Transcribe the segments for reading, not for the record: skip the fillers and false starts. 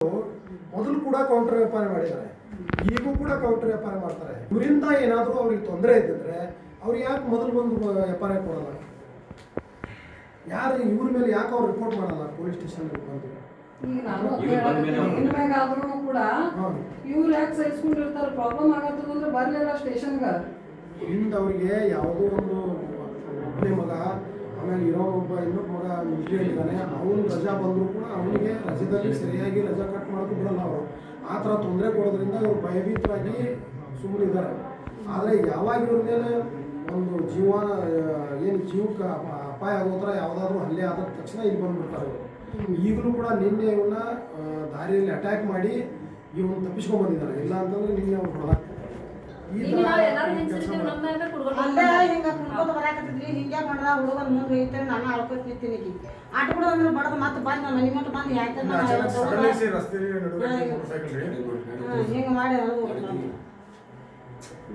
ಮೊದಲು ಕೂಡ ಕೌಂಟರ್ ವ್ಯಾಪಾರ ಮಾಡಿದ್ದಾರೆ, ಈಗೂ ಕೂಡ ಕೌಂಟರ್ ವ್ಯಾಪಾರ ಮಾಡ್ತಾರೆ. ಇವರಿಂದ ಏನಾದರೂ ಅವ್ರಿಗೆ ತೊಂದರೆ ಇದ್ದಿದ್ರೆ ಅವ್ರು ಯಾಕೆ ಮೊದಲು ಬಂದು ವ್ಯಾಪಾರ ಕೊಡಲ್ಲ? ಯಾರು ಇವ್ರ ಮೇಲೆ ಯಾಕೆ ಅವ್ರು ರಿಪೋರ್ಟ್ ಮಾಡಲ್ಲ ಪೊಲೀಸ್ ಸ್ಟೇಷನ್ ಬಂದು? ಈಗ ನಾನು ಇನ್ಮೇಗಾದ್ರೂ ಕೂಡ ಇವ್ರು ಯಾಕೆ ಸಹಿಸ್ಕೊಂಡಿರ್ತಾರೆ? ಪ್ರಾಬ್ಲಮ್ ಆಗತ್ತದಂದ್ರೆ ಬರ್ಲಿಲ್ಲ ಸ್ಟೇಷನ್ಗೆ. ಹಿಂದೆ ಅವ್ರಿಗೆ ಯಾವುದೋ ಒಂದು ಒಬ್ಬನೇ ಮಗ, ಆಮೇಲೆ ಇರೋ ಒಬ್ಬ ಇನ್ನೊಬ್ಬ ಮಗ ಮಿಲಿಟರಿಯಲ್ಲಿದ್ದಾನೆ, ಅವನು ರಜಾ ಬಂದರೂ ಕೂಡ ಅವನಿಗೆ ರಜದಲ್ಲಿ ಸರಿಯಾಗಿ ರಜಾ ಕಟ್ ಮಾಡೋದು ಬಿಡಲ್ಲ ಅವರು. ಆ ಥರ ತೊಂದರೆ ಕೊಡೋದ್ರಿಂದ ಇವರು ಭಯಭೀತರಾಗಿ ಸುಮ್ಮನಿದ್ದಾರೆ. ಆದರೆ ಯಾವಾಗ ಇವ್ರ ಮೇಲೆ ಒಂದು ಜೀವಕ್ಕೆ ಅಪಾಯ ಆಗೋ ಥರ ಯಾವುದಾದ್ರೂ ಹಲ್ಲೆ ಆದ ತಕ್ಷಣ ಇಲ್ಲಿ ಬಂದುಬಿಡ್ತಾರೆ ಅವರು. ಈಗಲೂ ಕೂಡ ನಿನ್ನೆ ಇವನ್ನ ದಾರಿಯಲ್ಲಿ ಅಟ್ಯಾಕ್ ಮಾಡಿ ಇವನು ತಪ್ಪಿಸ್ಕೊಂಡು ಬಂದಿದ್ದಾರೆ. ಇಲ್ಲ ಅಂತಂದ್ರೆ ನಿನ್ನೆ ಅವ್ರು ಹೊರಗೆ ಹಿಂಗೆ ಕುಡ್ಕೊಂಡು ಬರಾಕತ್ತಿದ್ರಿ, ಹಿಂಗೆ ಮಾಡ್ರ ಹುಡುಗನ ಮುಂದೆ ಹೋಯ್ತೇನೆ ನಾನು ಅಳ್ಕೊತ ನಿಂತೀನಿ. ಆಟ ಕೂಡ ಅಂದ್ರೆ ಬಡದ ಮತ್ತೆ ಬಂದು ನಮ್ಮ ಮನೆ ಮಟ್ಟ ಬಂದು ಯಾಕೆ ಹಿಂಗೆ ಮಾಡಿ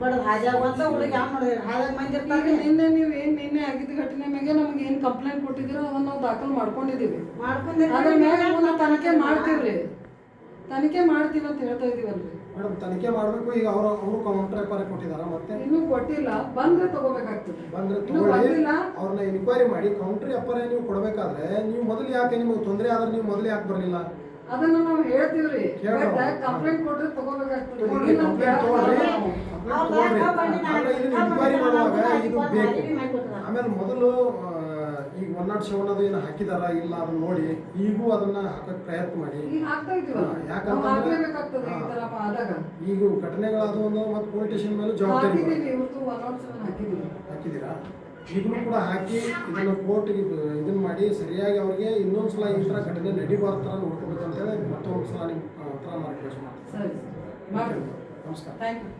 ಬಡದ ಹಾಜಾಗ ಅಂತ ಹುಡುಗಿ ಯಾವ ಮಾಡಿದ್ರಿ ಹಾಜಾಗ ಮಂದಿ ಇರ್ತಾರೆ. ನಿನ್ನೆ ನೀವು ನಿನ್ನೆ ಆಗಿದ್ದ ಘಟನೆ ಮೇಲೆ ನಮ್ಗೆ ಏನು ಕಂಪ್ಲೇಂಟ್ ಕೊಟ್ಟಿದ್ದೀರೋ ಅದನ್ನ ನಾವು ದಾಖಲು ಮಾಡ್ಕೊಂಡಿದ್ದೀವಿ. ಅದ್ರ ಮೇಲೆ ತನಿಖೆ ಮಾಡ್ತೀವ್ರಿ, ತನಿಖೆ ಮಾಡ್ತೀವಿ ಅಂತ ಹೇಳ್ತಾ ಇದೀವಲ್ರಿ ಮೇಡಮ್. ತನಿಖೆ ಮಾಡಬೇಕು. ಈಗ ಅವರು ಕೌಂಟರ್ ವ್ಯಾಪಾರ ಕೊಟ್ಟಿದಾರ, ಮತ್ತೆ ಇನ್ನೂ ಕೊಟ್ಟಿಲ್ಲ. ಬಂದ್ರೆ ತಗೋಬೇಕಾಗ್ತದೆ. ಬಂದ್ರೆ ತಗೊಳ್ಳಿ, ಅವ್ರನ್ನ ಎನ್ಕ್ವೈರಿ ಮಾಡಿ ಕೌಂಟರ್ ವ್ಯಾಪಾರ ನೀವು ಕೊಡಬೇಕಾದ್ರೆ ನೀವು ಮೊದಲು ಯಾಕೆ ನಿಮಗೆ ತೊಂದರೆ ಆದ್ರೆ ನೀವು ಮೊದಲು ಯಾಕೆ ಬರಲಿಲ್ಲ? ಅದನ್ನ ನಾವು ಹೇಳ್ತೀವ್ರಿ. ಕಂಪ್ಲೇಂಟ್ ಕೊಟ್ರೆ ತಗೋಬೇಕಾಗ್ತದೆ. ಎನ್ಕ್ವೈರಿ ಮಾಡುವಾಗ ಇದು ಬೇಕು. ಆಮೇಲೆ ಮೊದಲು ಈಗ 107 ಅದು ಏನು ಹಾಕಿದಾರ ಇಲ್ಲ ಅದನ್ನ ನೋಡಿ ಈಗೂ ಅದನ್ನ ಹಾಕಕ್ ಪ್ರಯತ್ನ ಮಾಡಿ. ಯಾಕಂತಂದ್ರೆ ಈಗ ಘಟನೆಗಳಾದವು ಮತ್ತೆ ಪೊಲೀಸ್ ಸ್ಟೇಷನ್ ಮೇಲೆ ಜವಾಬ್ದಾರಿ ಹಾಕಿದ್ದೀರಾ. ಈಗಲೂ ಕೂಡ ಹಾಕಿ ಇದನ್ನ ಕೋರ್ಟ್ಗೆ ಇದನ್ನ ಮಾಡಿ ಸರಿಯಾಗಿ ಅವ್ರಿಗೆ ಇನ್ನೊಂದ್ಸಲ ಈ ಥರ ಘಟನೆ ನಡಿಬಾರ್ದು ಥರ ನೋಡ್ಕೋಬೇಕಂತೇಳಿ ಮತ್ತೊಂದು ಸಲ ನಿಮ್ಮ ಹತ್ರ ನಾನು ರಿಕ್ವೆಸ್ಟ್ ಮಾಡ್ತೀನಿ. ಸರಿ, ನಮಸ್ಕಾರ. Thank you.